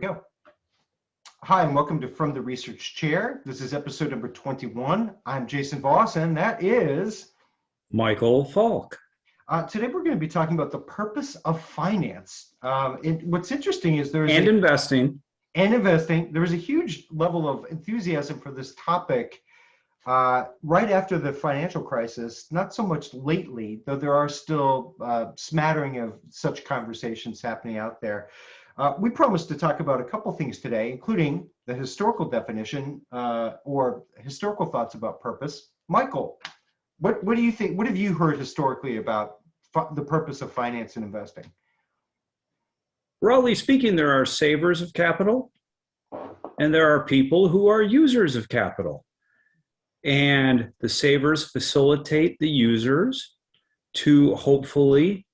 go. Hi, and welcome to From the Research Chair. This is episode number 21. I'm Jason Voss, and that is Michael Falk. Today we're going to be talking about the purpose of finance. What's interesting is investing. There was a huge level of enthusiasm for this topic right after the financial crisis, not so much lately, though there are still smattering of such conversations happening out there. We promised to talk about a couple things today, including the historical definition or historical thoughts about purpose. Michael, what do you think? What have you heard historically about the purpose of finance and investing? Broadly speaking, there are savers of capital, and there are people who are users of capital. And the savers facilitate the users to hopefully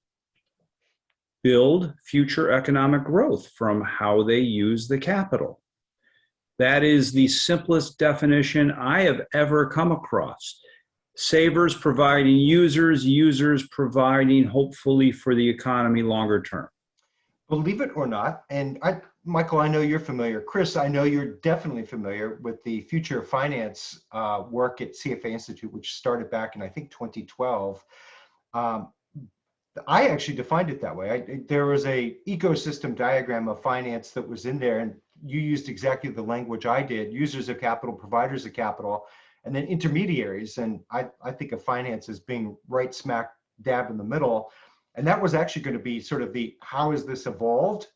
build future economic growth from how they use the capital. That is the simplest definition I have ever come across. Savers providing users, users providing hopefully for the economy longer term. Believe it or not, and Michael, I know you're familiar. Chris, I know you're definitely familiar with the Future of Finance work at CFA Institute, which started back in, I think, 2012. I actually defined it that way. There was a ecosystem diagram of finance that was in there, and you used exactly the language I did: users of capital, providers of capital, and then intermediaries. And I think of finance as being right smack dab in the middle. And that was actually going to be sort of the how has this evolved?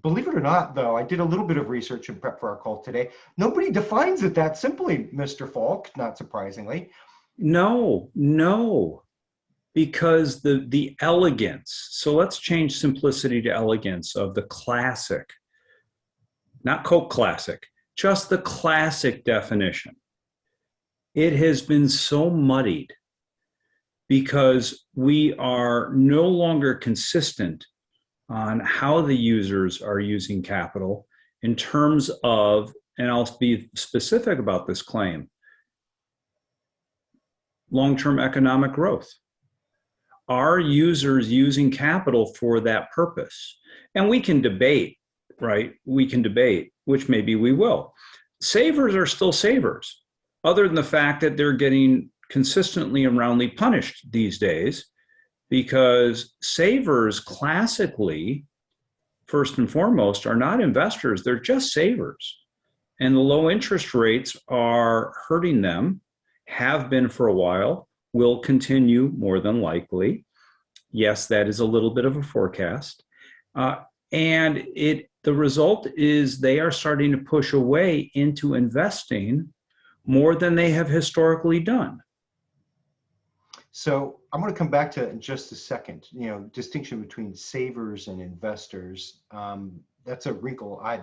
Believe it or not, though, I did a little bit of research in prep for our call today. Nobody defines it that simply, Mr. Falk, not surprisingly. No. Because the elegance, so let's change simplicity to elegance of the classic, not Coke classic, just the classic definition. It has been so muddied because we are no longer consistent on how the users are using capital in terms of, and I'll be specific about this claim, long-term economic growth. Are users using capital for that purpose? And we can debate, right? We can debate, which maybe we will. Savers are still savers, other than the fact that they're getting consistently and roundly punished these days, because savers classically, first and foremost, are not investors, they're just savers. And the low interest rates are hurting them, have been for a while, will continue more than likely. Yes, that is a little bit of a forecast. And the result is they are starting to push away into investing more than they have historically done. So I'm going to come back to it in just a second. Distinction between savers and investors. That's a wrinkle I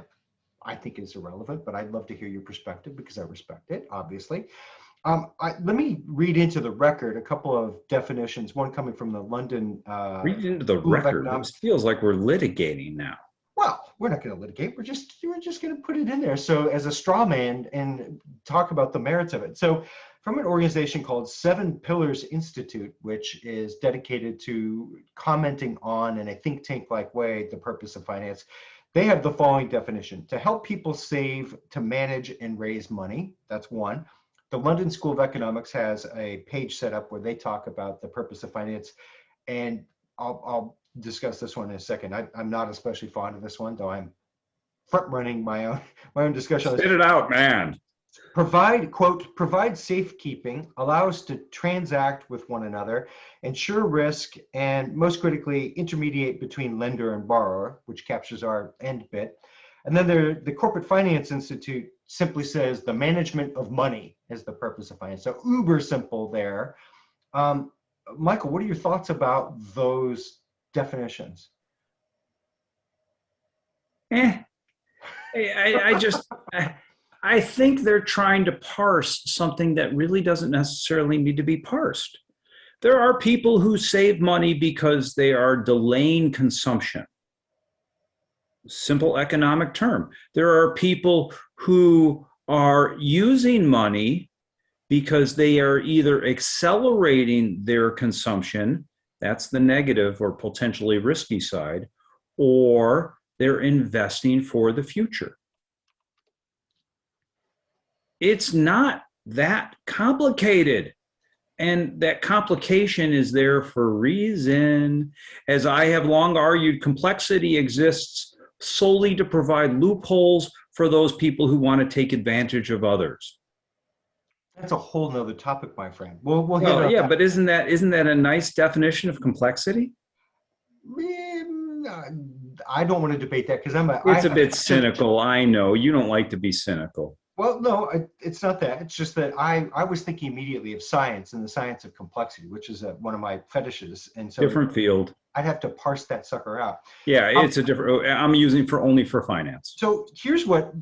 think is irrelevant, but I'd love to hear your perspective because I respect it, obviously. Let me read into the record a couple of definitions, one coming from the London read into the record. It feels like we're litigating now. Well, we're not going to litigate. We're just going to put it in there. So as a straw man and talk about the merits of it. So from an organization called Seven Pillars Institute, which is dedicated to commenting on, in a think tank-like way, the purpose of finance, they have the following definition: to help people save, to manage and raise money. That's one. The London School of Economics has a page set up where they talk about the purpose of finance, and I'll discuss this one in a second. I'm not especially fond of this one, though I'm front running my own discussion. Spit it out, man. Provide safekeeping, allow us to transact with one another, ensure risk, and most critically, intermediate between lender and borrower, which captures our end bit. And then the Corporate Finance Institute simply says the management of money is the purpose of finance. So uber simple there. Michael, what are your thoughts about those definitions? I think they're trying to parse something that really doesn't necessarily need to be parsed. There are people who save money because they are delaying consumption. Simple economic term. There are people who are using money because they are either accelerating their consumption, that's the negative or potentially risky side, or they're investing for the future. It's not that complicated. And that complication is there for a reason. As I have long argued, complexity exists solely to provide loopholes for those people who want to take advantage of others. That's a whole nother topic, my friend. We'll hit on yeah, that. but isn't that a nice definition of complexity? I don't want to debate that because It's a bit cynical. I know you don't like to be cynical. Well, no, it's not that. It's just that I was thinking immediately of science and the science of complexity, which is one of my fetishes. And so different field. I'd have to parse that sucker out. Yeah, it's a different, I'm using only for finance. So here's what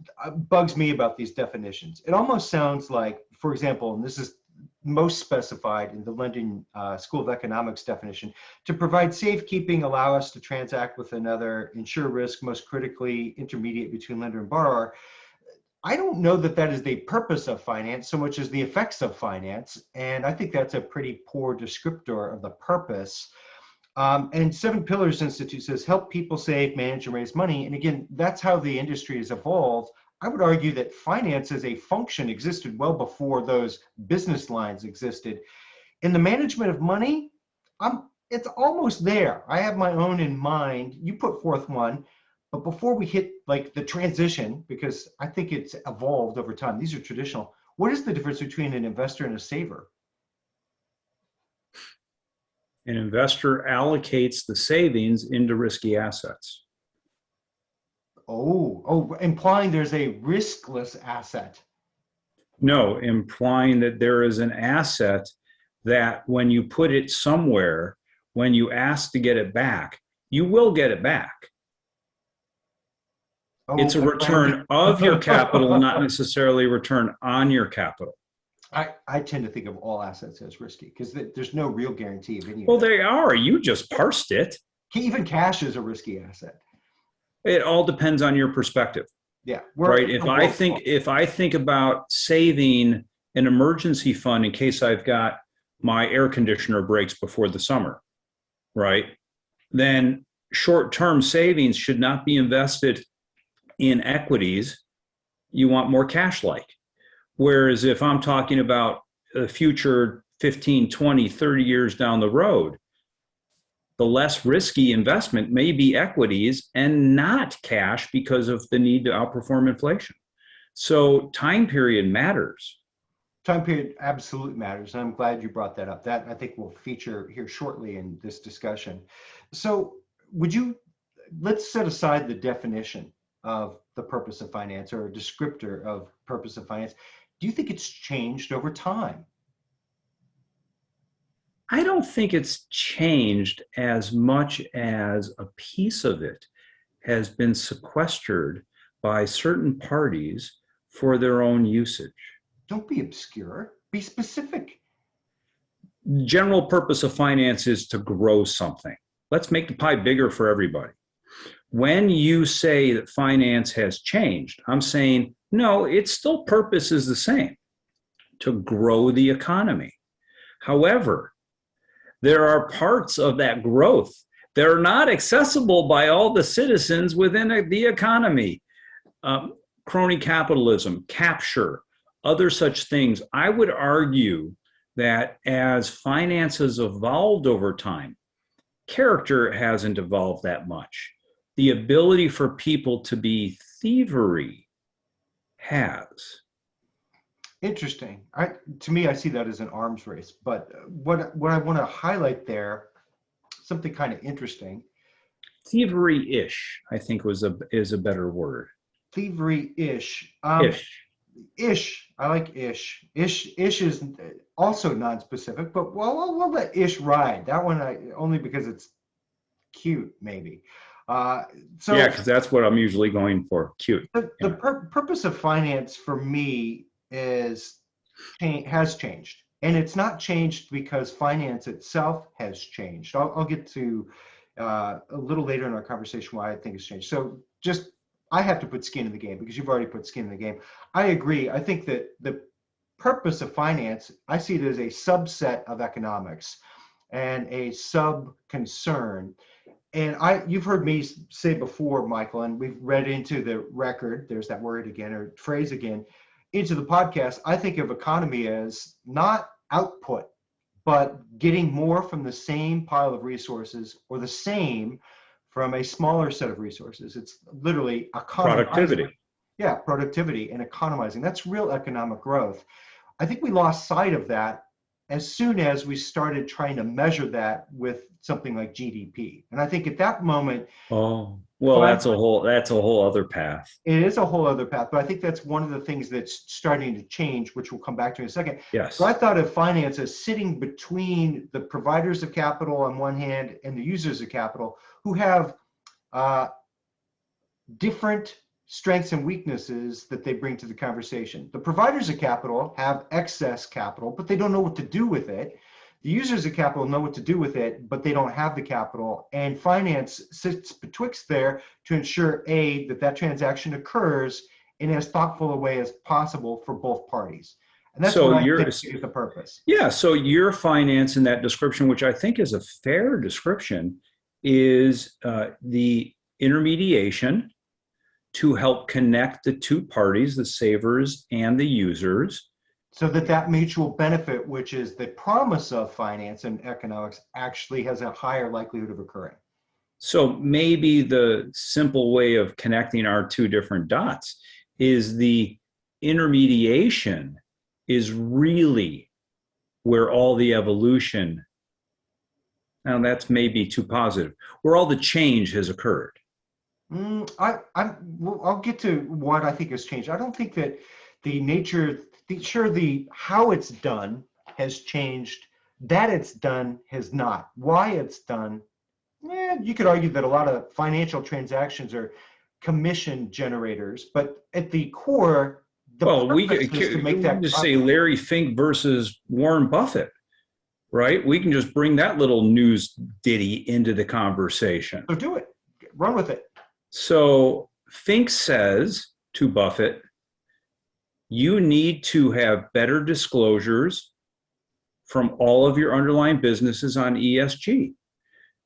bugs me about these definitions. It almost sounds like, for example, and this is most specified in the London School of Economics definition, to provide safekeeping, allow us to transact with another, ensure risk, most critically intermediate between lender and borrower. I don't know that that is the purpose of finance so much as the effects of finance. And I think that's a pretty poor descriptor of the purpose. And Seven Pillars Institute says, help people save, manage, and raise money. And again, that's how the industry has evolved. I would argue that finance as a function existed well before those business lines existed. In the management of money, it's almost there. I have my own in mind. You put forth one. But before we hit like the transition, because I think it's evolved over time, these are traditional. What is the difference between an investor and a saver? An investor allocates the savings into risky assets. Oh, implying there's a riskless asset. No, implying that there is an asset that when you put it somewhere, when you ask to get it back, you will get it back. It's a return of your capital, not necessarily a return on your capital. I tend to think of all assets as risky because there's no real guarantee of any. Well, they are. You just parsed it. Even cash is a risky asset. It all depends on your perspective. Yeah. Right. If I think about saving an emergency fund in case I've got my air conditioner breaks before the summer, right? Then short-term savings should not be invested in equities. You want more cash-like. Whereas if I'm talking about the future 15, 20, 30 years down the road, the less risky investment may be equities and not cash because of the need to outperform inflation. So time period matters. Time period absolutely matters. And I'm glad you brought that up. That I think will feature here shortly in this discussion. So let's set aside the definition of the purpose of finance or a descriptor of purpose of finance. Do you think it's changed over time? I don't think it's changed as much as a piece of it has been sequestered by certain parties for their own usage. Don't be obscure, be specific. General purpose of finance is to grow something. Let's make the pie bigger for everybody. When you say that finance has changed, I'm saying, no, its still purpose is the same, to grow the economy. However, there are parts of that growth that are not accessible by all the citizens within the economy. Crony capitalism, capture, other such things. I would argue that as finance has evolved over time, character hasn't evolved that much. The ability for people to be thievery has. Interesting. To me, I see that as an arms race. But what I want to highlight there, something kind of interesting. Thievery-ish, I think, is a better word. Thievery-ish. Ish. Ish. I like ish. Ish is also non-specific, but we'll let ish ride. That one only because it's cute, maybe. Yeah, because that's what I'm usually going for. Cute. The purpose of finance for me has changed, and it's not changed because finance itself has changed. I'll get to a little later in our conversation why I think it's changed. So I have to put skin in the game because you've already put skin in the game. I agree. I think that the purpose of finance, I see it as a subset of economics and a sub-concern. And you've heard me say before, Michael, and we've read into the record, there's that word again, or phrase again, into the podcast. I think of economy as not output, but getting more from the same pile of resources, or the same from a smaller set of resources. It's literally economizing. Productivity. Yeah, productivity and economizing. That's real economic growth. I think we lost sight of that as soon as we started trying to measure that with something like GDP. And I think at that moment, Oh, well, that's a whole other path. it is a whole other path, but I think that's one of the things that's starting to change, which we'll come back to in a second. Yes. So I thought of finance as sitting between the providers of capital on one hand and the users of capital, who have different strengths and weaknesses that they bring to the conversation. The providers of capital have excess capital, but they don't know what to do with it. The users of capital know what to do with it, but they don't have the capital. And finance sits betwixt there to ensure, A, that transaction occurs in as thoughtful a way as possible for both parties. And that's what I think is the purpose. Yeah, so your finance in that description, which I think is a fair description, is the intermediation to help connect the two parties, the savers and the users. So that mutual benefit, which is the promise of finance and economics, actually has a higher likelihood of occurring. So maybe the simple way of connecting our two different dots is the intermediation is really where all the evolution, now that's maybe too positive, where all the change has occurred. I'll get to what I think has changed. I don't think that the nature, the how it's done has changed. That it's done has not. Why it's done, you could argue that a lot of financial transactions are commission generators, but at the core, we can just say Larry Fink versus Warren Buffett, right? We can just bring that little news ditty into the conversation. So do it. Run with it. So Fink says to Buffett, you need to have better disclosures from all of your underlying businesses on ESG.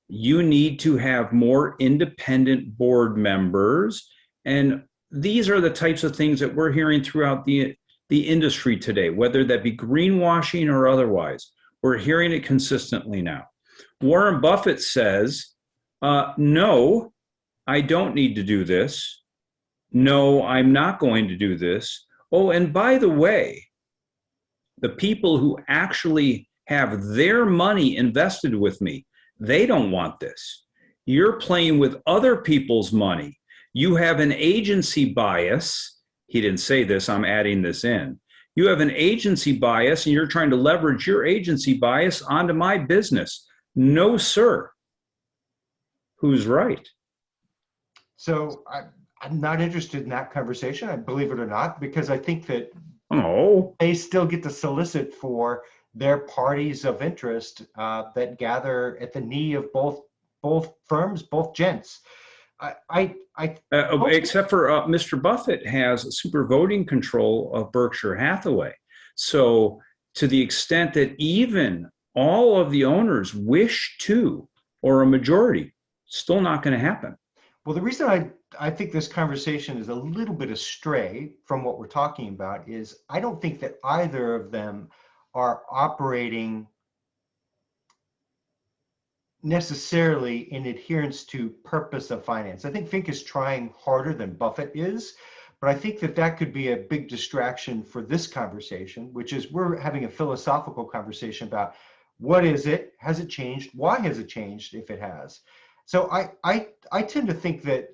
You need to have more independent board members. And these are the types of things that we're hearing throughout the industry today, whether that be greenwashing or otherwise. We're hearing it consistently now. Warren Buffett says, no, I don't need to do this. No, I'm not going to do this. Oh, and by the way, the people who actually have their money invested with me, they don't want this. You're playing with other people's money. You have an agency bias. He didn't say this, I'm adding this in. You have an agency bias and you're trying to leverage your agency bias onto my business. No, sir. Who's right? So I'm not interested in that conversation, I believe it or not, because I think that they still get to solicit for their parties of interest that gather at the knee of both firms, both gents. Except for Mr. Buffett has super voting control of Berkshire Hathaway. So to the extent that even all of the owners wish to, or a majority, still not going to happen. Well, the reason I think this conversation is a little bit astray from what we're talking about is I don't think that either of them are operating necessarily in adherence to purpose of finance. I think Fink is trying harder than Buffett is, but I think that could be a big distraction for this conversation, which is we're having a philosophical conversation about what is it, has it changed, why has it changed if it has. So I tend to think that,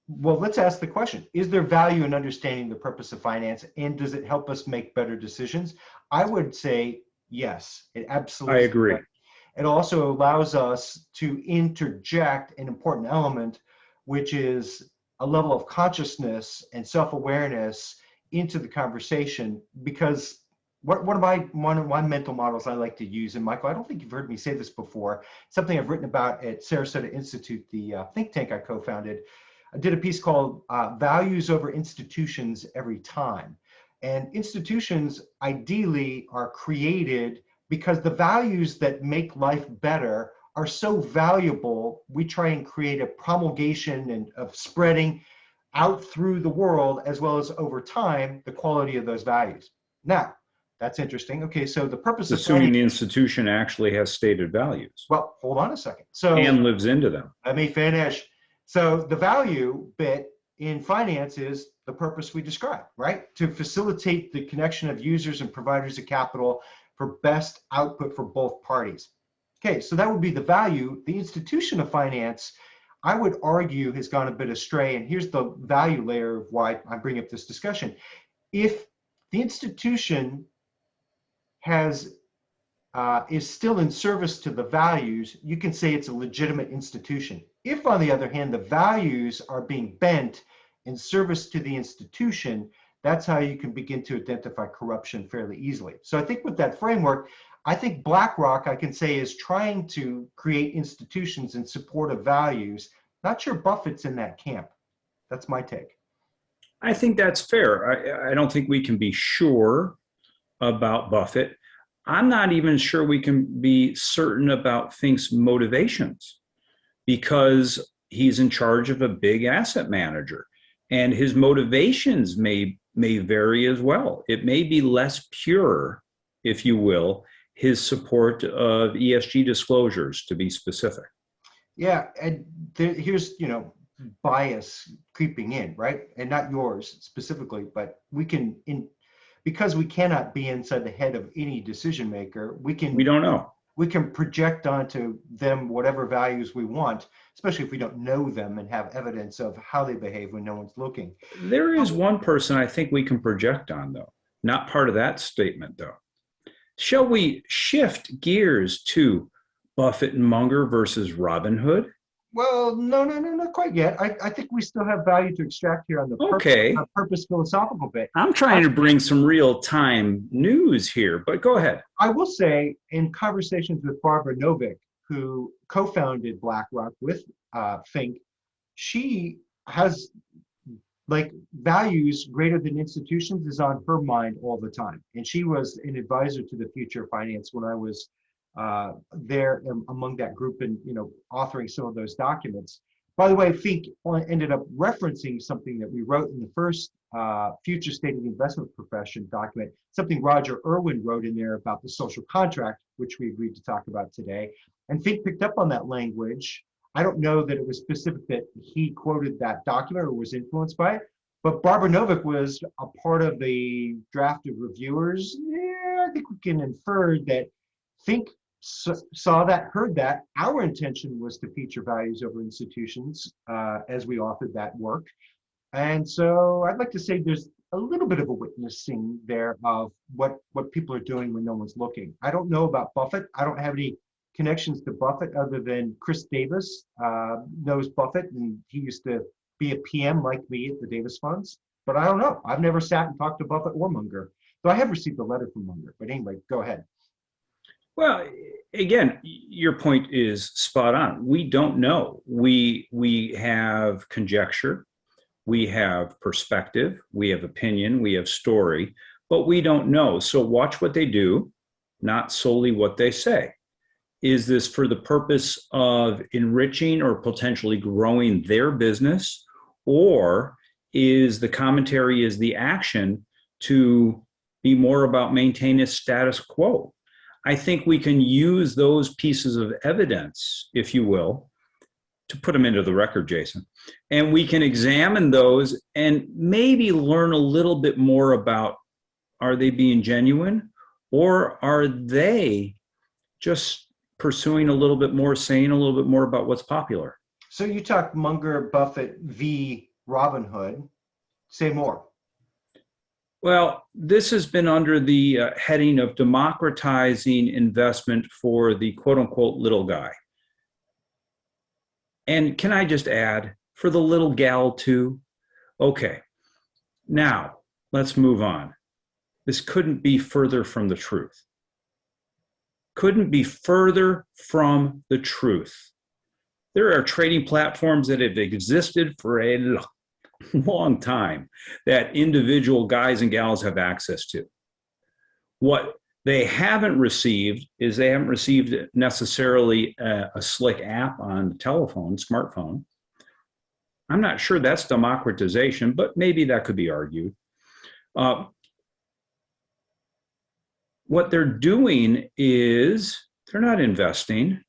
well, let's ask the question, is there value in understanding the purpose of finance and does it help us make better decisions? I would say yes, it absolutely. I agree. Does. It also allows us to interject an important element, which is a level of consciousness and self-awareness into the conversation, because one of my mental models I like to use, and Michael, I don't think you've heard me say this before, something I've written about at Sarasota Institute, the think tank I co-founded. I did a piece called Values Over Institutions Every Time. And institutions ideally are created because the values that make life better are so valuable, we try and create a promulgation and of spreading out through the world, as well as over time, the quality of those values. Now, that's interesting. Okay, so the purpose of Assuming the institution actually has stated values well, hold on a second. So and lives into them. let me finish. So the value bit in finance is the purpose we described, right? To facilitate the connection of users and providers of capital for best output for both parties. Okay, so that would be the value. The institution of finance, I would argue, has gone a bit astray. And here's the value layer of why I bring up this discussion. If the institution is still in service to the values, you can say it's a legitimate institution. If, on the other hand, the values are being bent in service to the institution, that's how you can begin to identify corruption fairly easily. So I think with that framework, I think BlackRock, I can say, is trying to create institutions in support of values. Not sure Buffett's in that camp. That's my take. I think that's fair. I don't think we can be sure about Buffett. I'm not even sure we can be certain about Fink's motivations, because he's in charge of a big asset manager, and his motivations may vary as well. It may be less pure, if you will, his support of ESG disclosures, to be specific. Yeah, and here's, bias creeping in, right? And not yours specifically, but we can, because we cannot be inside the head of any decision maker, we don't know. We can project onto them whatever values we want, especially if we don't know them and have evidence of how they behave when no one's looking. There is one person I think we can project on, though. Not part of that statement, though. Shall we shift gears to Buffett and Munger versus Robin Hood? Well, no, not quite yet. I think we still have value to extract here on the purpose philosophical bit. I'm trying to bring some real-time news here, but go ahead. I will say, in conversations with Barbara Novick, who co-founded BlackRock with Fink, she has values greater than institutions is on her mind all the time. And she was an advisor to the future of finance when I was there among that group and authoring some of those documents. By the way, Fink ended up referencing something that we wrote in the first Future State of the Investment Profession document, something Roger Irwin wrote in there about the social contract, which we agreed to talk about today. And Fink picked up on that language. I don't know that it was specific that he quoted that document or was influenced by it, but Barbara Novick was a part of the draft of reviewers. Yeah, I think we can infer that Fink saw that, heard that. Our intention was to feature values over institutions as we authored that work. And so I'd like to say there's a little bit of a witnessing there of what people are doing when no one's looking. I don't know about Buffett. I don't have any connections to Buffett other than Chris Davis knows Buffett, and he used to be a PM like me at the Davis Funds. But I don't know. I've never sat and talked to Buffett or Munger. Though I have received a letter from Munger. But anyway, go ahead. Well, again, your point is spot on. We don't know. We have conjecture, we have perspective, we have opinion, we have story, but we don't know. So watch what they do, not solely what they say. Is this for the purpose of enriching or potentially growing their business, or is the commentary, is the action to be more about maintaining a status quo? I think we can use those pieces of evidence, if you will, to put them into the record, Jason. And we can examine those and maybe learn a little bit more about, are they being genuine, or are they just pursuing a little bit more, saying a little bit more about what's popular? So you talk Munger, Buffett v. Robin Hood. Say more. Well, this has been under the heading of democratizing investment for the quote unquote little guy. And can I just add, for the little gal too? Okay, now let's move on. This couldn't be further from the truth. Couldn't be further from the truth. There are trading platforms that have existed for a long time that individual guys and gals have access to. What they haven't received necessarily a slick app on the telephone, smartphone. I'm not sure that's democratization, but maybe that could be argued. What they're doing is they're not investing.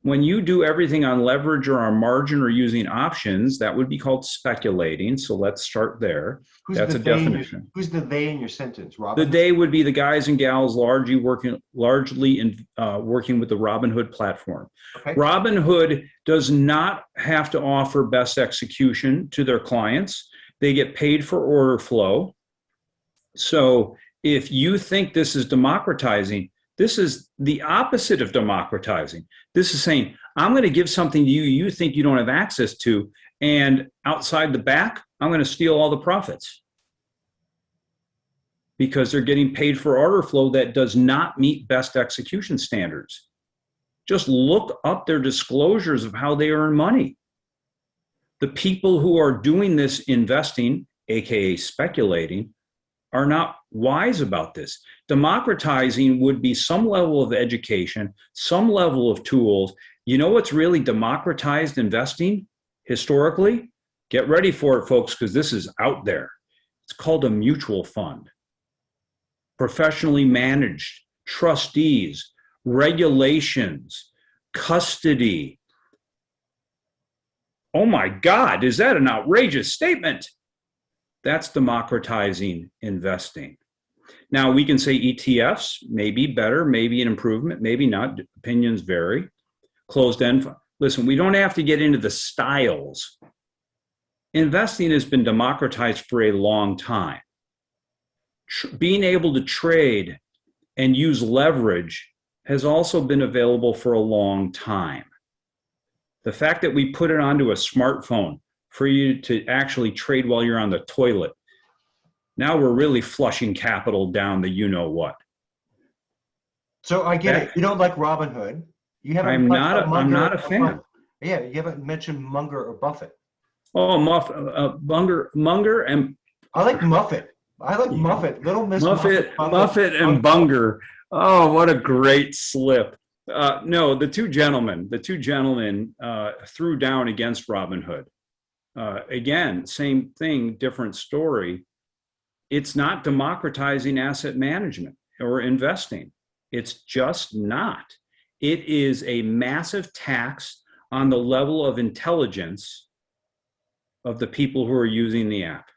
When you do everything on leverage or on margin or using options, that would be called speculating. So let's start there. That's a definition. Who's the they in your sentence, Robin? The they would be the guys and gals largely working with the Robinhood platform. Okay. Robinhood does not have to offer best execution to their clients. They get paid for order flow. So if you think this is democratizing, this is the opposite of democratizing. This is saying, I'm going to give something to you you think you don't have access to, and outside the back, I'm going to steal all the profits because they're getting paid for order flow that does not meet best execution standards. Just look up their disclosures of how they earn money. The people who are doing this investing, AKA speculating, are not wise about this. Democratizing would be some level of education, some level of tools. You know what's really democratized investing historically? Get ready for it, folks, because this is out there. It's called a mutual fund. Professionally managed, trustees, regulations, custody. Oh my God, is that an outrageous statement? That's democratizing investing. Now, we can say ETFs may be better, maybe an improvement, maybe not. Opinions vary. Closed-end. Listen, we don't have to get into the styles. Investing has been democratized for a long time. Being able to trade and use leverage has also been available for a long time. The fact that we put it onto a smartphone for you to actually trade while you're on the toilet, now we're really flushing capital down the you-know-what. So I get it. You don't like Robinhood. You haven't. I'm not a fan. Yeah, you haven't mentioned Munger or Buffett. Oh, Munger and I like Muffet. I like Muffet. Little Miss Muffet and Bunger. Oh, what a great slip. No, the two gentlemen threw down against Robinhood. Again, same thing, different story. It's not democratizing asset management or investing. It's just not. It is a massive tax on the level of intelligence of the people who are using the app.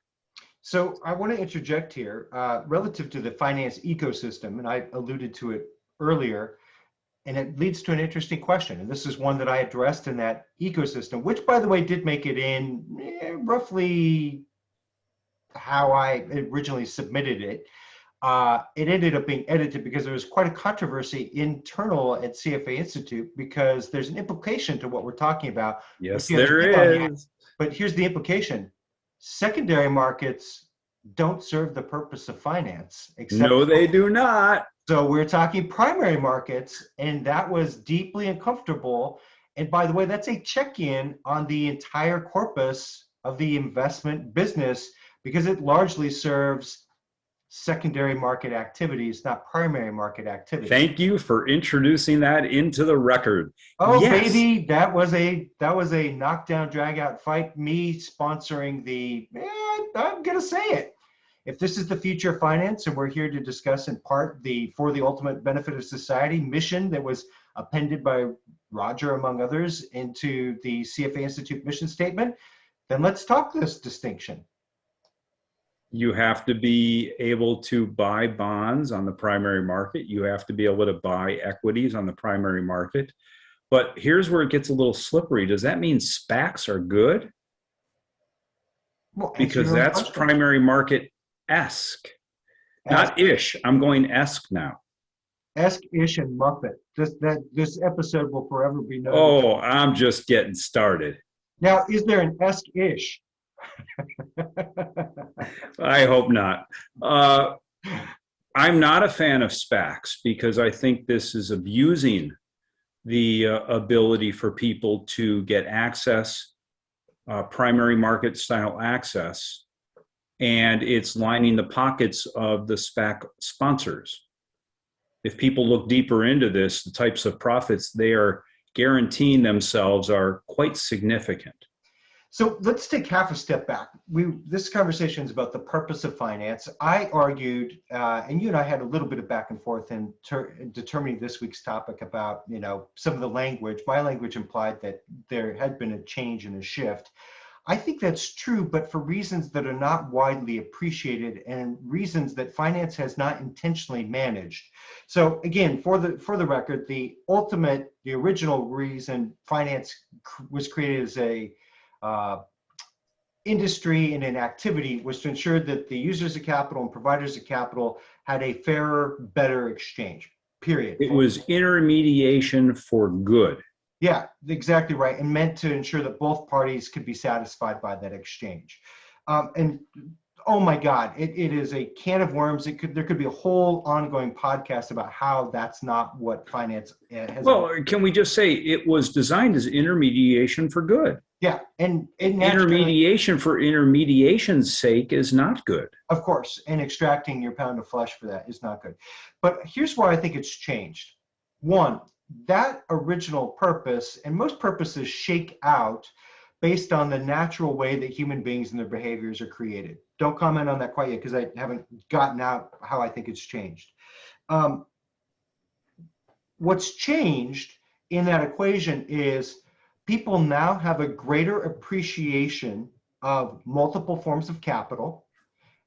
So I want to interject here relative to the finance ecosystem, and I alluded to it earlier, and it leads to an interesting question. And this is one that I addressed in that ecosystem, which, by the way, did make it in roughly how I originally submitted it. It ended up being edited because there was quite a controversy internal at CFA Institute because there's an implication to what we're talking about. Yes, there is. But here's the implication. Secondary markets don't serve the purpose of finance. No, they do not. So we're talking primary markets, and that was deeply uncomfortable. And by the way, that's a check-in on the entire corpus of the investment business because it largely serves secondary market activities, not primary market activities. Thank you for introducing that into the record. Oh, yes. Baby, that was a knockdown, drag out fight. Me sponsoring I'm gonna say it. If this is the future of finance, and we're here to discuss in part the For the Ultimate Benefit of Society mission that was appended by Roger, among others, into the CFA Institute mission statement, then let's talk this distinction. You have to be able to buy bonds on the primary market. You have to be able to buy equities on the primary market. But here's where it gets a little slippery. Does that mean SPACs are good? Well, because that's primary market-esque. Not ish. I'm going esque now. Esque, ish, and Muppet. This episode will forever be known. Oh, I'm just getting started. Now, is there an esque-ish? I hope not. I'm not a fan of SPACs because I think this is abusing the ability for people to get access, primary market style access, and it's lining the pockets of the SPAC sponsors. If people look deeper into this, the types of profits they are guaranteeing themselves are quite significant. So let's take half a step back. This conversation is about the purpose of finance. I argued, and you and I had a little bit of back and forth in determining this week's topic about, some of the language. My language implied that there had been a change and a shift. I think that's true, but for reasons that are not widely appreciated and reasons that finance has not intentionally managed. So again, for the record, the original reason finance was created as a industry and an activity was to ensure that the users of capital and providers of capital had a fairer, better exchange, period. It was intermediation for good. Yeah, exactly right. And meant to ensure that both parties could be satisfied by that exchange. And oh my God, it is a can of worms. There could be a whole ongoing podcast about how that's not what finance has. Well, can we just say it was designed as intermediation for good? Yeah, and intermediation for intermediation's sake is not good. Of course, and extracting your pound of flesh for that is not good. But here's why I think it's changed. One, that original purpose, and most purposes shake out based on the natural way that human beings and their behaviors are created. Don't comment on that quite yet because I haven't gotten out how I think it's changed. What's changed in that equation is people now have a greater appreciation of multiple forms of capital,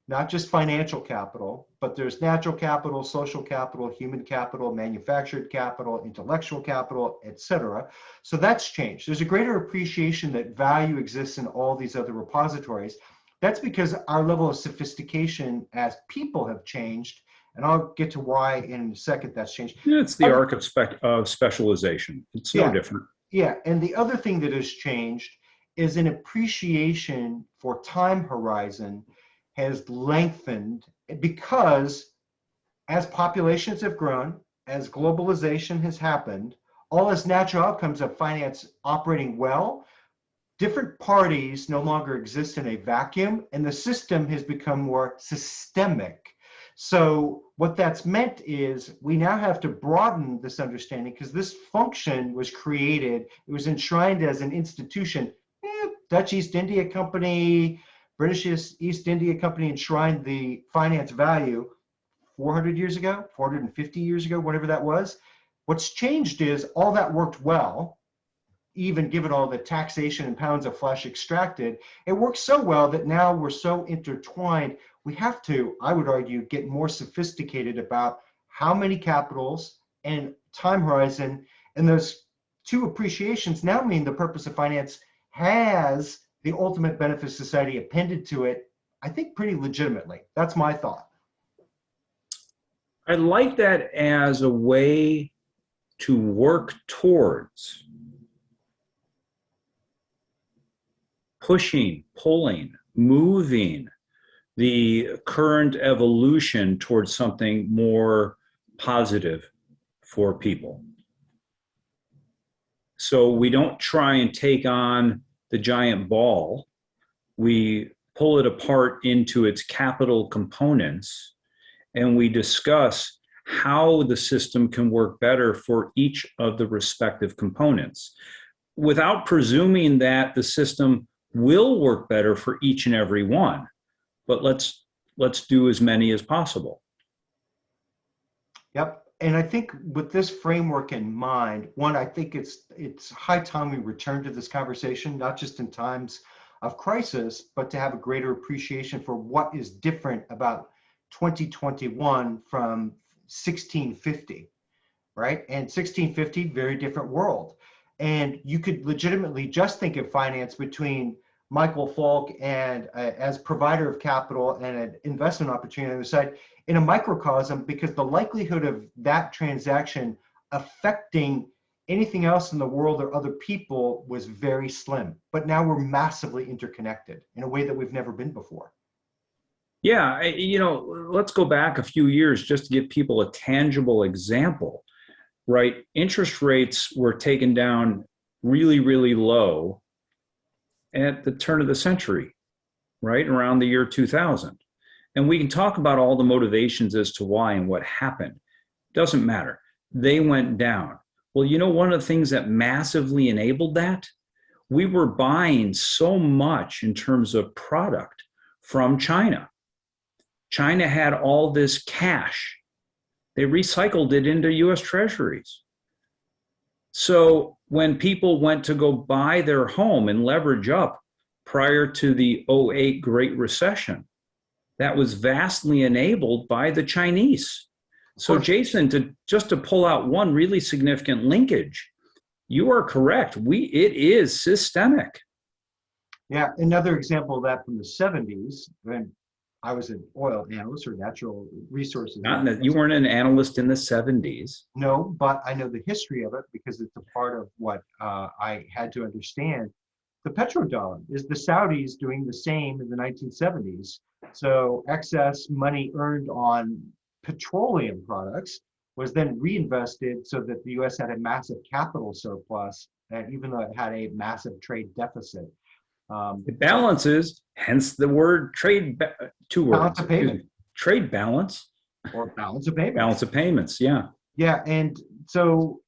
not just financial capital, but there's natural capital, social capital, human capital, manufactured capital, intellectual capital, etc. So that's changed. There's a greater appreciation that value exists in all these other repositories. That's because our level of sophistication as people have changed, and I'll get to why in a second that's changed. It's the arc of specialization. It's no different. Yeah, and the other thing that has changed is an appreciation for time horizon has lengthened because as populations have grown, as globalization has happened, all as natural outcomes of finance operating well, different parties no longer exist in a vacuum, and the system has become more systemic. So what that's meant is we now have to broaden this understanding because this function was created, it was enshrined as an institution. Dutch East India Company, British East India Company enshrined the finance value 400 years ago, 450 years ago, whatever that was. What's changed is all that worked well, even given all the taxation and pounds of flesh extracted. It works so well that now we're so intertwined, we have to, I would argue, get more sophisticated about how many capitals and time horizon, and those two appreciations now mean the purpose of finance has the ultimate benefit society appended to it, I think pretty legitimately. That's my thought. I like that as a way to work towards pushing, pulling, moving the current evolution towards something more positive for people. So we don't try and take on the giant ball. We pull it apart into its capital components, and we discuss how the system can work better for each of the respective components without presuming that the system will work better for each and every one. But let's do as many as possible. Yep. And I think with this framework in mind, one, I think it's high time we return to this conversation, not just in times of crisis, but to have a greater appreciation for what is different about 2021 from 1650, right? And 1650, very different world. And you could legitimately just think of finance between Michael Falk and as provider of capital and an investment opportunity on the side in a microcosm, because the likelihood of that transaction affecting anything else in the world or other people was very slim. But now we're massively interconnected in a way that we've never been before. Yeah, let's go back a few years just to give people a tangible example, right? Interest rates were taken down really, really low at the turn of the century, right? Around the year 2000. And we can talk about all the motivations as to why and what happened. Doesn't matter. They went down. Well, you know, one of the things that massively enabled that, we were buying so much in terms of product from China. China had all this cash. They recycled it into US treasuries. So when people went to go buy their home and leverage up prior to the '08 Great Recession, that was vastly enabled by the Chinese. So Jason, to pull out one really significant linkage, you are correct. It is systemic. Yeah, another example of that from the 70s, when I was an oil analyst or natural resources. You weren't an analyst in the 70s. No, but I know the history of it because it's a part of what I had to understand. The petrodollar is the Saudis doing the same in the 1970s. So excess money earned on petroleum products was then reinvested so that the US had a massive capital surplus, even though it had a massive trade deficit. It balances, hence the word trade, two words. Balance of payment. Trade balance. Or balance of payments. Balance of payments, yeah. Yeah, and so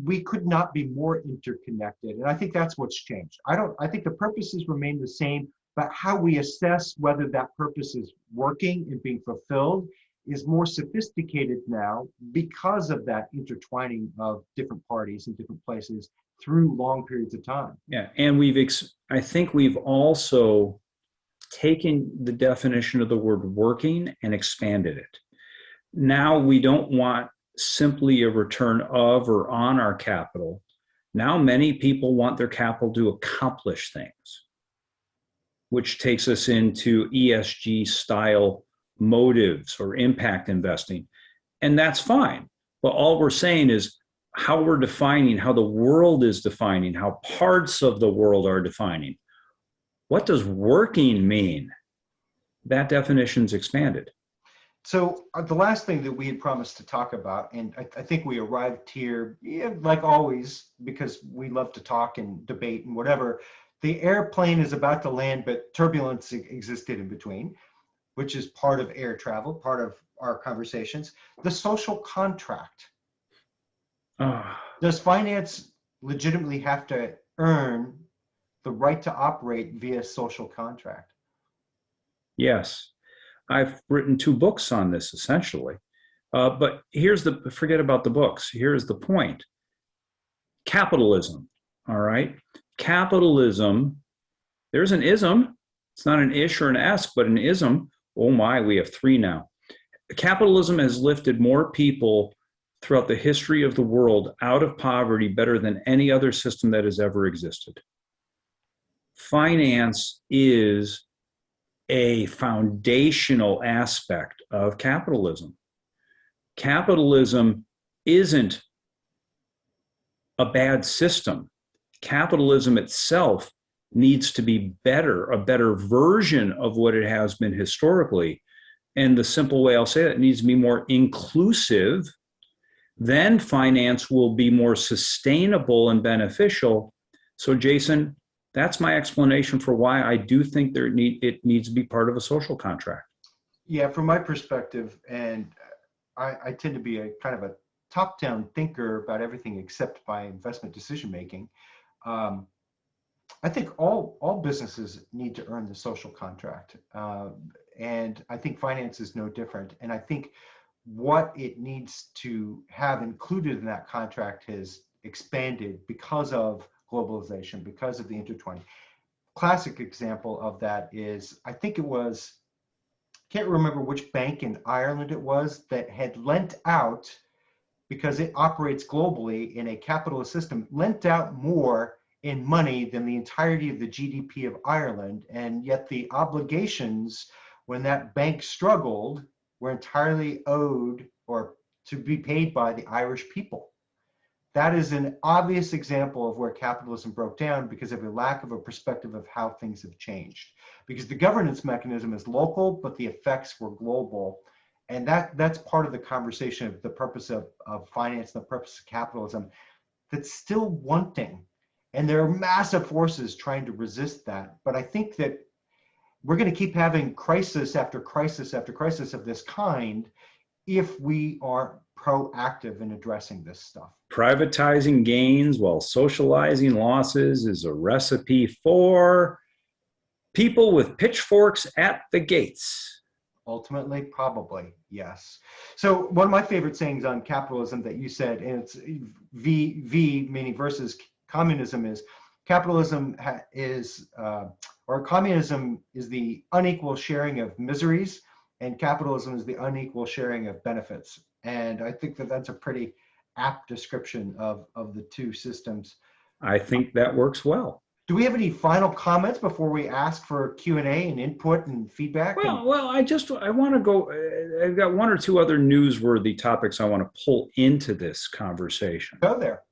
we could not be more interconnected, and I think that's what's changed. I think the purposes remain the same, but how we assess whether that purpose is working and being fulfilled is more sophisticated now because of that intertwining of different parties in different places through long periods of time. Yeah, and I think we've also taken the definition of the word working and expanded it. Now we don't want simply a return of or on our capital. Now many people want their capital to accomplish things, which takes us into ESG style motives or impact investing. And that's fine. But all we're saying is how we're defining, how the world is defining, how parts of the world are defining. What does working mean? That definition's expanded. So the last thing that we had promised to talk about, and I think we arrived here, like always, because we love to talk and debate and whatever. The airplane is about to land, but turbulence existed in between, which is part of air travel, part of our conversations. The social contract. Does finance legitimately have to earn the right to operate via social contract? Yes. I've written 2 books on this essentially. But forget about the books. Here's the point. Capitalism, all right? Capitalism, there's an ism. It's not an ish or an s, but an ism. Oh my, we have 3 now. Capitalism has lifted more people throughout the history of the world out of poverty better than any other system that has ever existed. Finance is a foundational aspect of capitalism. Capitalism isn't a bad system. Capitalism itself needs to be better, a better version of what it has been historically. And the simple way I'll say that, it needs to be more inclusive. Then finance will be more sustainable and beneficial. So Jason, that's my explanation for why I do think it needs to be part of a social contract. Yeah, from my perspective, and I tend to be a kind of a top-down thinker about everything except by investment decision-making. I think all businesses need to earn the social contract. And I think finance is no different. And I think what it needs to have included in that contract has expanded because of globalization, because of the intertwining. Classic example of that is, I think it was, can't remember which bank in Ireland it was that had lent out, because it operates globally in a capitalist system, lent out more in money than the entirety of the GDP of Ireland. And yet the obligations when that bank struggled were entirely owed or to be paid by the Irish people. That is an obvious example of where capitalism broke down because of a lack of a perspective of how things have changed. Because the governance mechanism is local, but the effects were global. And that's part of the conversation of the purpose of finance, the purpose of capitalism, that's still wanting. And there are massive forces trying to resist that. But I think that we're going to keep having crisis after crisis after crisis of this kind if we aren't proactive in addressing this stuff. Privatizing gains while socializing losses is a recipe for people with pitchforks at the gates. Ultimately, probably, yes. So one of my favorite sayings on capitalism that you said, and it's V meaning versus communism, is capitalism or communism is the unequal sharing of miseries, and capitalism is the unequal sharing of benefits. And I think that that's a pretty apt description of the two systems. I think that works well. Do we have any final comments before we ask for Q&A and input and feedback? Well, I want to go, I've got one or two other newsworthy topics I want to pull into this conversation. Go there.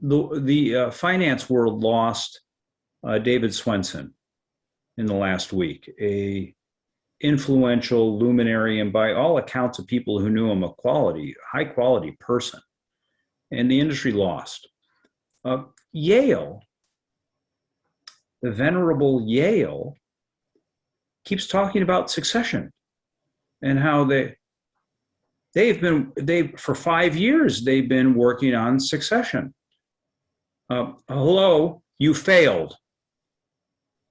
The finance world lost David Swensen in the last week, a influential luminary, and by all accounts of people who knew him, a high quality person. And the industry lost. Yale, the venerable Yale, keeps talking about succession and how for 5 years they've been working on succession. Hello, you failed.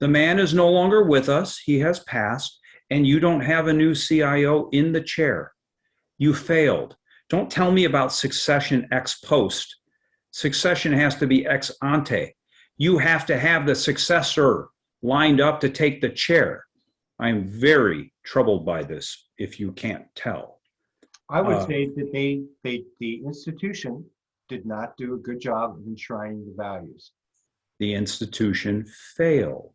The man is no longer with us. He has passed, and you don't have a new CIO in the chair. You failed. Don't tell me about succession ex post. Succession has to be ex ante. You have to have the successor lined up to take the chair. I'm very troubled by this, if you can't tell. I would say that the institution did not do a good job of enshrining the values. The institution failed.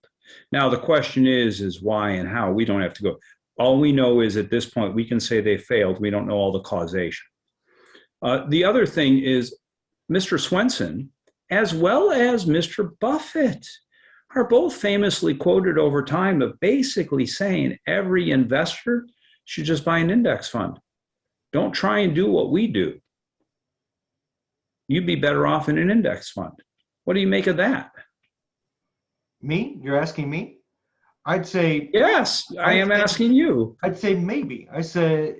Now, the question is why and how. We don't have to go. All we know is at this point, we can say they failed. We don't know all the causation. The other thing is Mr. Swensen, as well as Mr. Buffett, are both famously quoted over time of basically saying every investor should just buy an index fund. Don't try and do what we do. You'd be better off in an index fund. What do you make of that? Me? You're asking me? I'd say yes. I am asking you. I'd say maybe. I say,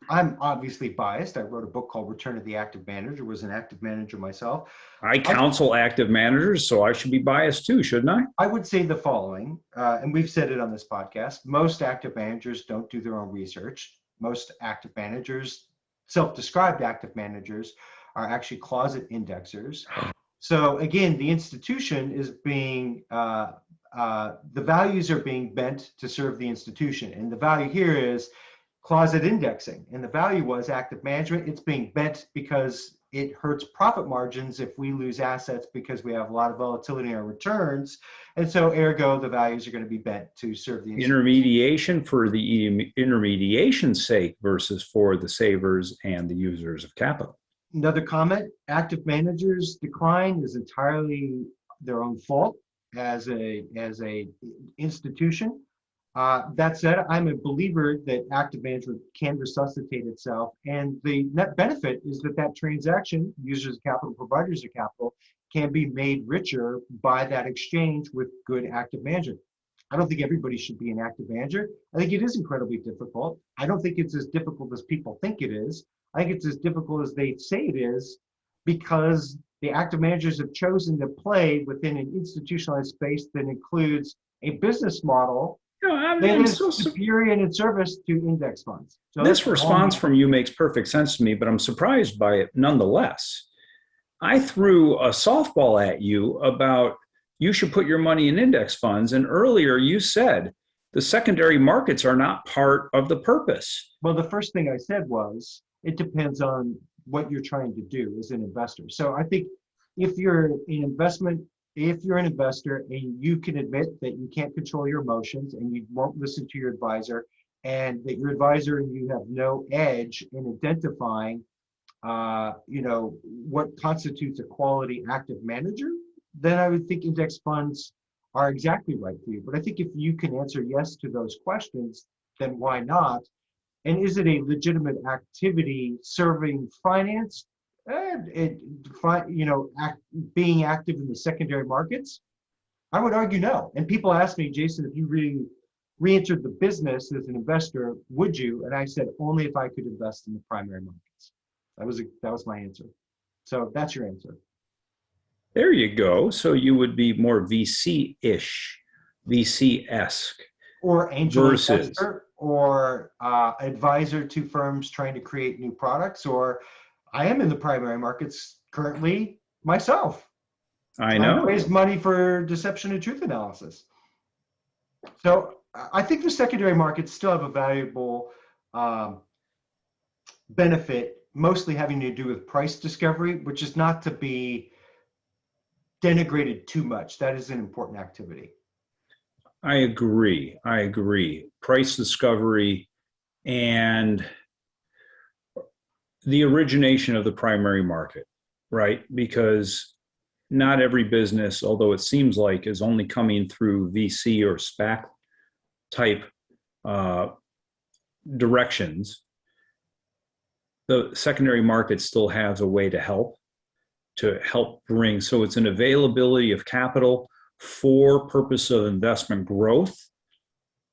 I'm obviously biased. I wrote a book called Return of the Active Manager. Was an active manager myself. I counsel active managers, so I should be biased too, shouldn't I? I would say the following, and we've said it on this podcast. Most active managers don't do their own research. Most active managers, self-described active managers, are actually closet indexers. So again, the institution is being, the values are being bent to serve the institution. And the value here is closet indexing. And the value was active management. It's being bent because it hurts profit margins if we lose assets because we have a lot of volatility in our returns. And so ergo, the values are going to be bent to serve the institution. Intermediation for the intermediation's sake versus for the savers and the users of capital. Another comment, active managers' decline is entirely their own fault as a institution. That said, I'm a believer that active management can resuscitate itself, and the net benefit is that transaction, users of capital, providers of capital, can be made richer by that exchange with good active management. I don't think everybody should be an active manager. I think it is incredibly difficult. I don't think it's as difficult as people think it is. I think it's as difficult as they say it is, because the active managers have chosen to play within an institutionalized space that includes a business model that is superior in its service to index funds. So this response from you makes perfect sense to me, but I'm surprised by it nonetheless. I threw a softball at you about you should put your money in index funds, and earlier you said the secondary markets are not part of the purpose. Well, the first thing I said was, it depends on what you're trying to do as an investor. So I think if you're an investor and you can admit that you can't control your emotions and you won't listen to your advisor, and that your advisor and you have no edge in identifying, what constitutes a quality active manager, then I would think index funds are exactly right for you. But I think if you can answer yes to those questions, then why not? And is it a legitimate activity serving finance? Being active in the secondary markets? I would argue no. And people ask me, Jason, if you really re-entered the business as an investor, would you? And I said, only if I could invest in the primary markets. That was my answer. So that's your answer. There you go. So you would be more VC-ish, VC-esque. Or angel versus investor, or advisor to firms trying to create new products, or I am in the primary markets currently myself. I trying to know. raise money for deception and truth analysis. So I think the secondary markets still have a valuable benefit, mostly having to do with price discovery, which is not to be denigrated too much. That is an important activity. I agree. I agree. Price discovery and the origination of the primary market, right? Because not every business, although it seems like, is only coming through VC or SPAC type directions. The secondary market still has a way to help bring. So it's an availability of capital for purpose of investment growth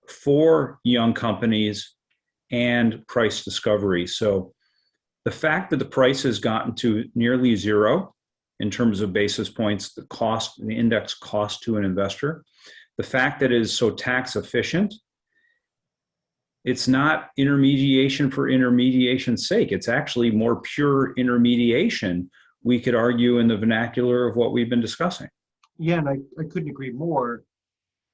for young companies and price discovery. So the fact that the price has gotten to nearly zero in terms of basis points, the index cost to an investor, the fact that it is so tax efficient, it's not intermediation for intermediation's sake. It's actually more pure intermediation, we could argue, in the vernacular of what we've been discussing. Yeah, and I couldn't agree more.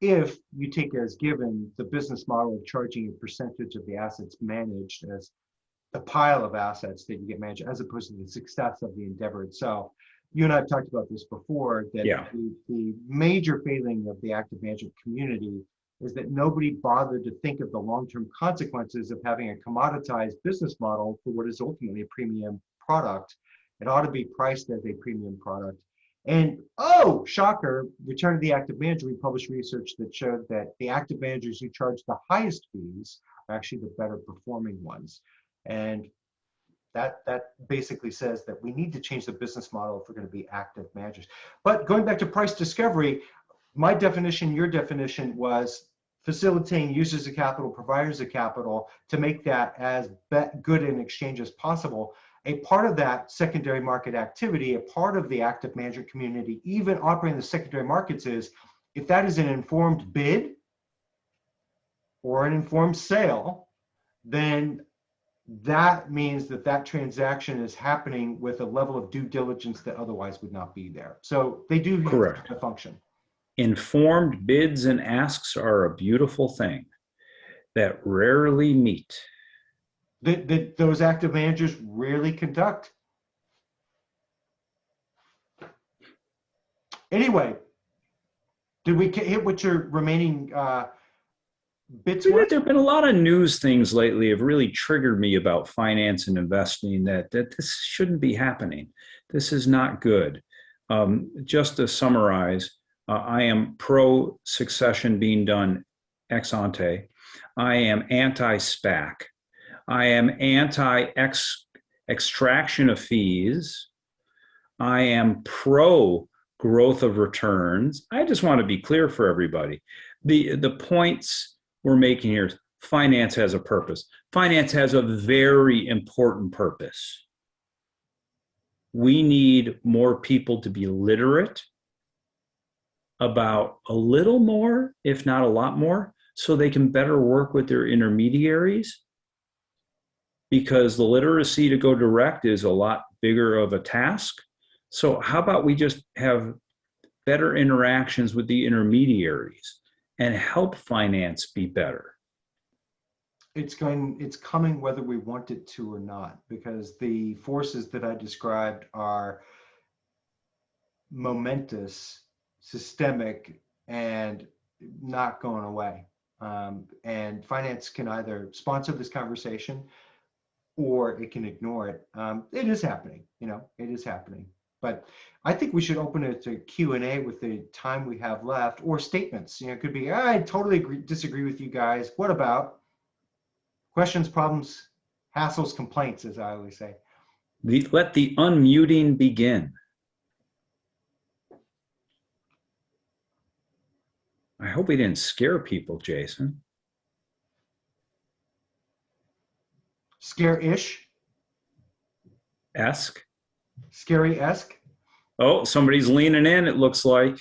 If you take as given the business model of charging a percentage of the assets managed as the pile of assets that you get managed, as opposed to the success of the endeavor itself. You and I have talked about this before, that the major failing of the active management community is that nobody bothered to think of the long-term consequences of having a commoditized business model for what is ultimately a premium product. It ought to be priced as a premium product. And oh, shocker, return to the active manager, we published research that showed that the active managers who charge the highest fees are actually the better performing ones. And that basically says that we need to change the business model if we're going to be active managers. But going back to price discovery, my definition, your definition was facilitating users of capital, providers of capital, to make that as good an exchange as possible. A part of that secondary market activity, a part of the active management community, even operating the secondary markets, is if that is an informed bid or an informed sale, then that means that that transaction is happening with a level of due diligence that otherwise would not be there. So they do have a function. Informed bids and asks are a beautiful thing that rarely meet. That those active managers rarely conduct. Anyway, did we hit what your remaining bits were? There have been a lot of news things lately have really triggered me about finance and investing, that this shouldn't be happening. This is not good. Just to summarize, I am pro succession being done ex ante. I am anti-SPAC. I am anti-extraction of fees. I am pro growth of returns. I just want to be clear for everybody. The points we're making here is finance has a purpose. Finance has a very important purpose. We need more people to be literate about a little more, if not a lot more, so they can better work with their intermediaries, because the literacy to go direct is a lot bigger of a task. So how about we just have better interactions with the intermediaries and help finance be better? It's coming whether we want it to or not, because the forces that I described are momentous, systemic, and not going away. And finance can either sponsor this conversation or it can ignore it. It is happening, it is happening. But I think we should open it to Q&A with the time we have left, or statements. It could be, I totally disagree with you guys. What about questions, problems, hassles, complaints, as I always say. Let the unmuting begin. I hope we didn't scare people, Jason. Scare-ish, Esque. scary-esque. Oh, somebody's leaning in, it looks like.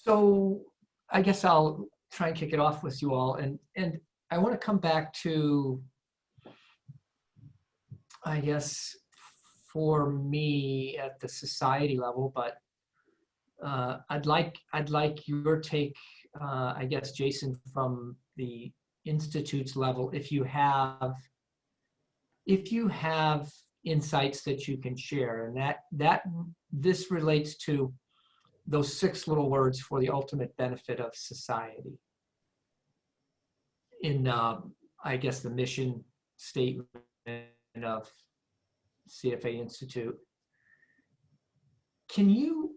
So I guess I'll try and kick it off with you all. And I want to come back to, I guess, for me at the society level, but I'd like your take, I guess, Jason, from the Institute's level, if you have insights that you can share, and that this relates to those 6 little words for the ultimate benefit of society in, I guess, the mission statement of CFA Institute. Can you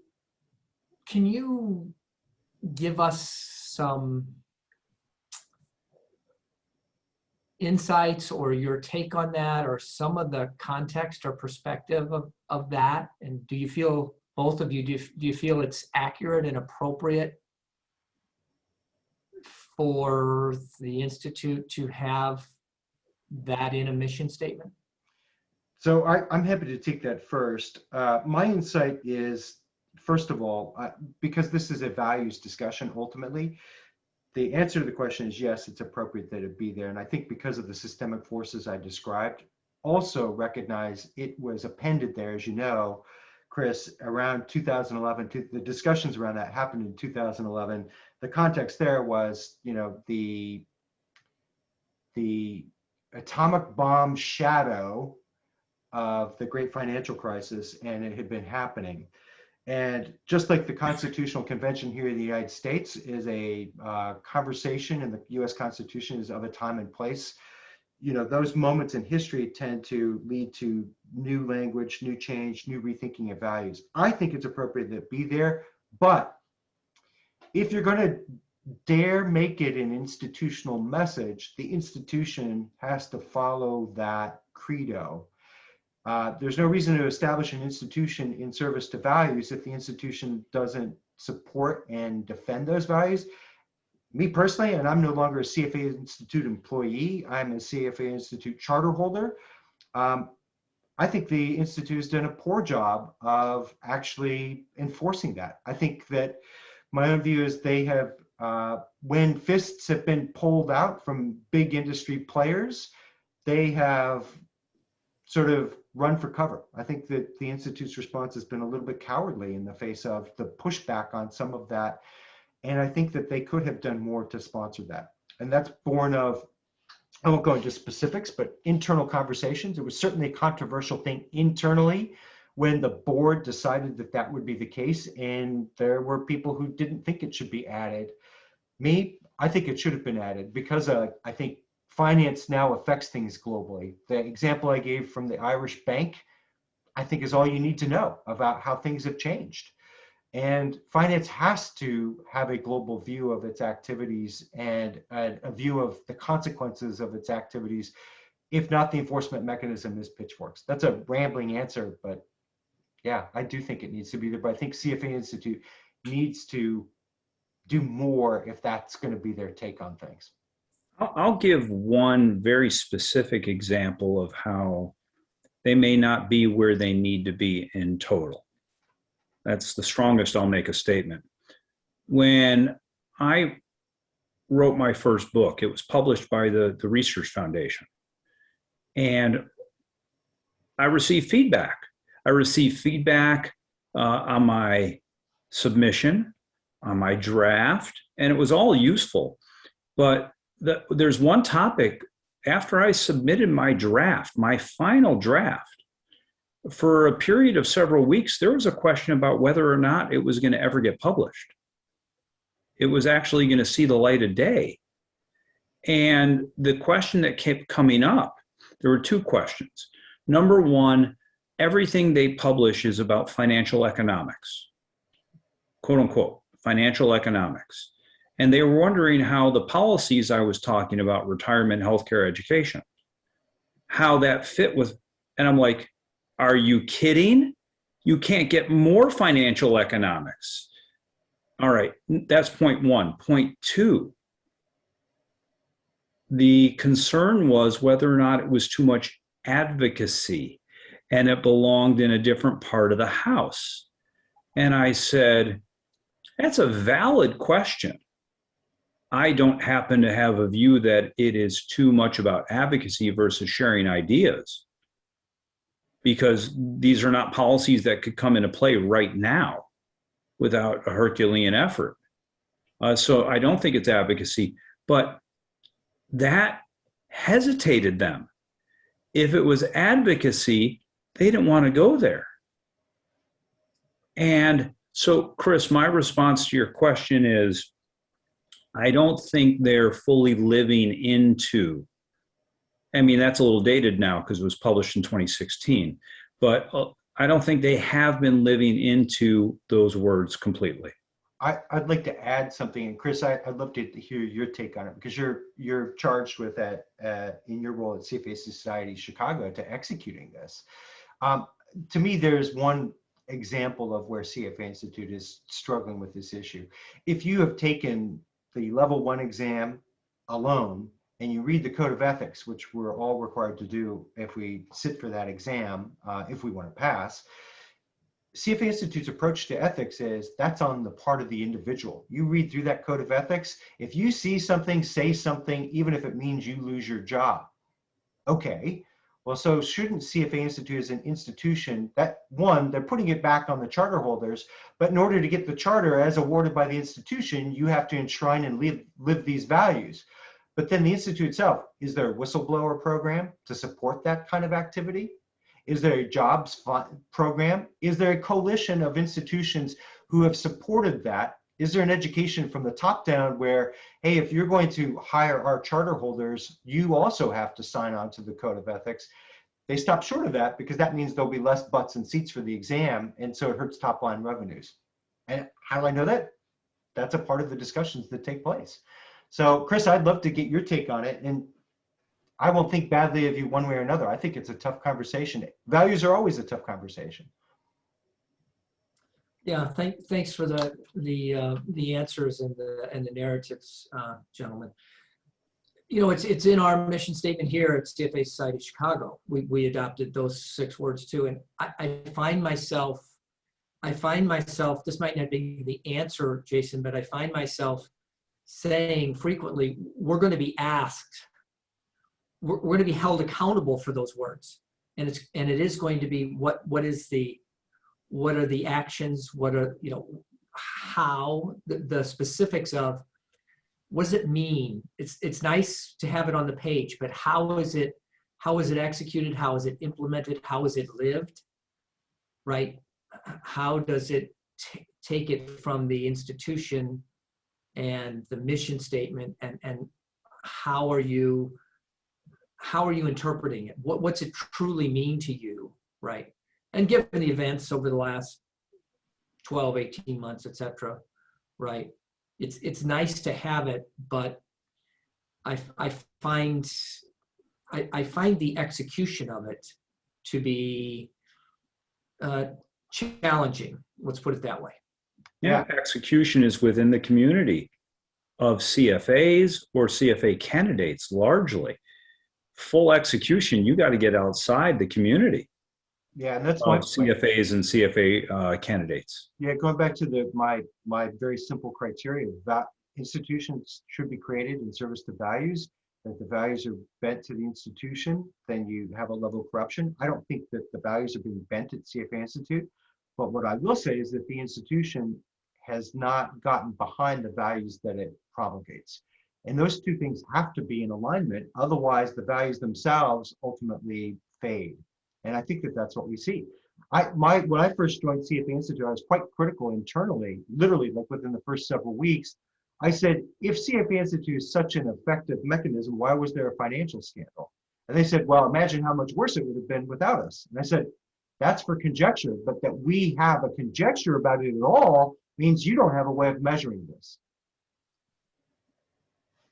give us some insights or your take on that, or some of the context or perspective of that? And do you feel, both of you, do you feel it's accurate and appropriate for the Institute to have that in a mission statement? So I'm happy to take that first. My insight is, first of all, because this is a values discussion ultimately, the answer to the question is yes, it's appropriate that it be there. And I think because of the systemic forces I described, also recognize it was appended there, as you know, Chris, around 2011. The discussions around that happened in 2011. The context there was, you know, the atomic bomb shadow of the great financial crisis, and it had been happening. And just like the Constitutional Convention here in the United States is a conversation, and the US Constitution is of a time and place, you know, those moments in history tend to lead to new language, new change, new rethinking of values. I think it's appropriate that it be there, but if you're going to dare make it an institutional message, the institution has to follow that credo. There's no reason to establish an institution in service to values if the institution doesn't support and defend those values. Me personally, and I'm no longer a CFA Institute employee, I'm a CFA Institute charter holder. I think the Institute has done a poor job of actually enforcing that. I think that my own view is they have, when fists have been pulled out from big industry players, they have sort of run for cover. I think that the Institute's response has been a little bit cowardly in the face of the pushback on some of that. And I think that they could have done more to sponsor that. And that's born of, I won't go into specifics, but internal conversations. It was certainly a controversial thing internally when the board decided that that would be the case. And there were people who didn't think it should be added. Me, I think it should have been added because I think finance now affects things globally. The example I gave from the Irish bank, I think is all you need to know about how things have changed. And finance has to have a global view of its activities and a view of the consequences of its activities. If not, the enforcement mechanism is pitchforks. That's a rambling answer, but yeah, I do think it needs to be there. But I think CFA Institute needs to do more if that's going to be their take on things. I'll give one very specific example of how they may not be where they need to be in total. That's the strongest I'll make a statement. When I wrote my first book, it was published by the Research Foundation. And I received feedback. I received feedback on my submission, on my draft, and it was all useful. But there's one topic, after I submitted my draft, my final draft, for a period of several weeks, there was a question about whether or not it was going to ever get published. It was actually going to see the light of day. And the question that kept coming up, there were 2 questions. Number one, everything they publish is about financial economics, quote unquote, financial economics. And they were wondering how the policies I was talking about, retirement, healthcare, education, how that fit with, and I'm like, are you kidding? You can't get more financial economics. All right, that's point 1. Point 2, the concern was whether or not it was too much advocacy and it belonged in a different part of the house. And I said, that's a valid question. I don't happen to have a view that it is too much about advocacy versus sharing ideas, because these are not policies that could come into play right now without a Herculean effort. So I don't think it's advocacy, but that hesitated them. If it was advocacy, they didn't want to go there. And so, Chris, my response to your question is, I don't think they're fully living into, I mean, that's a little dated now because it was published in 2016, but I don't think they have been living into those words completely. I'd like to add something, and Chris, I'd love to hear your take on it, because you're charged with that in your role at CFA Society Chicago to executing this. To me, there's one example of where CFA Institute is struggling with this issue. If you have taken the level 1 exam alone and you read the Code of Ethics, which we're all required to do if we sit for that exam, if we want to pass, CFA Institute's approach to ethics is that's on the part of the individual. You read through that Code of Ethics. If you see something, say something, even if it means you lose your job. Okay, well, so shouldn't CFA Institute as an institution, that one, they're putting it back on the charter holders, but in order to get the charter as awarded by the institution, you have to enshrine and live these values. But then the institute itself, is there a whistleblower program to support that kind of activity? Is there a jobs program? Is there a coalition of institutions who have supported that? Is there an education from the top down where, hey, if you're going to hire our charter holders, you also have to sign on to the Code of Ethics? They stop short of that because that means there'll be less butts and seats for the exam, and so it hurts top line revenues. And how do I know that? That's a part of the discussions that take place. So Chris, I'd love to get your take on it, and I won't think badly of you one way or another. I think it's a tough conversation. Values are always a tough conversation. Yeah, thanks for the answers and the narratives, gentlemen. You know, it's in our mission statement here at CFA Society Chicago. We adopted those 6 words too, and I find myself, this might not be the answer, Jason, but I find myself saying frequently, we're going to be asked, we're going to be held accountable for those words, and it is going to be what are the actions, what are, you know, how, the specifics of what does it mean? It's nice to have it on the page, but how is it executed? How is it implemented? How is it lived? Right? How does it take it from the institution and the mission statement, and how are you interpreting it? What's it truly mean to you, right? And given the events over the last 12, 18 months, et cetera, right? It's nice to have it, but I find the execution of it to be challenging. Let's put it that way. Yeah, execution is within the community of CFAs or CFA candidates largely. Full execution, you got to get outside the community. Yeah, and that's of CFAs and CFA candidates. Yeah, going back to my very simple criteria, that institutions should be created in service to values. If the values are bent to the institution, then you have a level of corruption. I don't think that the values are being bent at CFA Institute, but what I will say is that the institution has not gotten behind the values that it promulgates. And those two things have to be in alignment, otherwise the values themselves ultimately fade. And I think that that's what we see. When I first joined CFA Institute, I was quite critical internally, literally like within the first several weeks. I said, if CFA Institute is such an effective mechanism, why was there a financial scandal? And they said, well, imagine how much worse it would have been without us. And I said, that's for conjecture, but that we have a conjecture about it at all means you don't have a way of measuring this.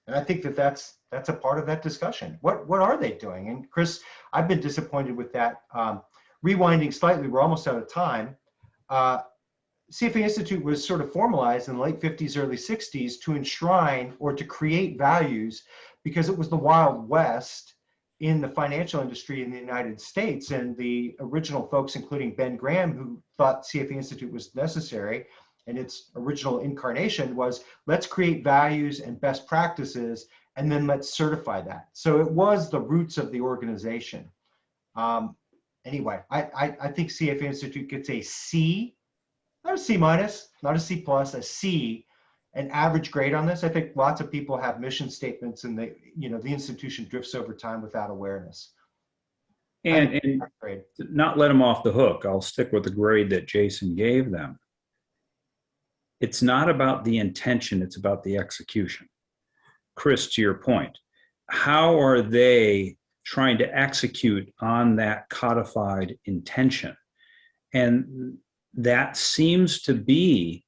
And I think that that's a part of that discussion. What are they doing? And Chris, I've been disappointed with that. Rewinding slightly, we're almost out of time. CFA Institute was sort of formalized in the late 50s, early 60s to enshrine or to create values, because it was the Wild West in the financial industry in the United States. And the original folks, including Ben Graham, who thought CFA Institute was necessary, and its original incarnation was, let's create values and best practices, and then let's certify that. So it was the roots of the organization. Anyway, I think CFA Institute gets a C, not a C minus, not a C plus, a C, an average grade on this. I think lots of people have mission statements and the institution drifts over time without awareness. And not let them off the hook. I'll stick with the grade that Jason gave them. It's not about the intention, it's about the execution. Chris, to your point, how are they trying to execute on that codified intention? And that seems to be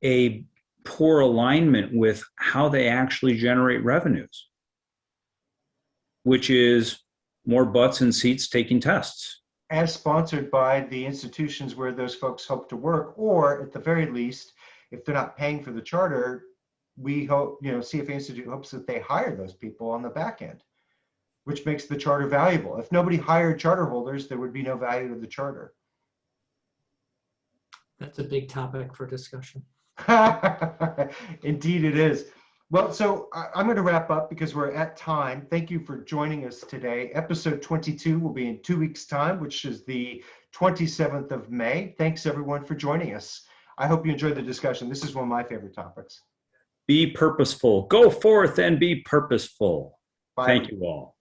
a poor alignment with how they actually generate revenues, which is more butts in seats taking tests. As sponsored by the institutions where those folks hope to work, or at the very least, if they're not paying for the charter, we hope, CFA Institute hopes that they hire those people on the back end, which makes the charter valuable. If nobody hired charter holders, there would be no value to the charter. That's a big topic for discussion. Indeed it is. Well, so I'm going to wrap up because we're at time. Thank you for joining us today. Episode 22 will be in 2 weeks' time, which is the 27th of May. Thanks everyone for joining us. I hope you enjoyed the discussion. This is one of my favorite topics. Be purposeful. Go forth and be purposeful. Bye. Thank you all.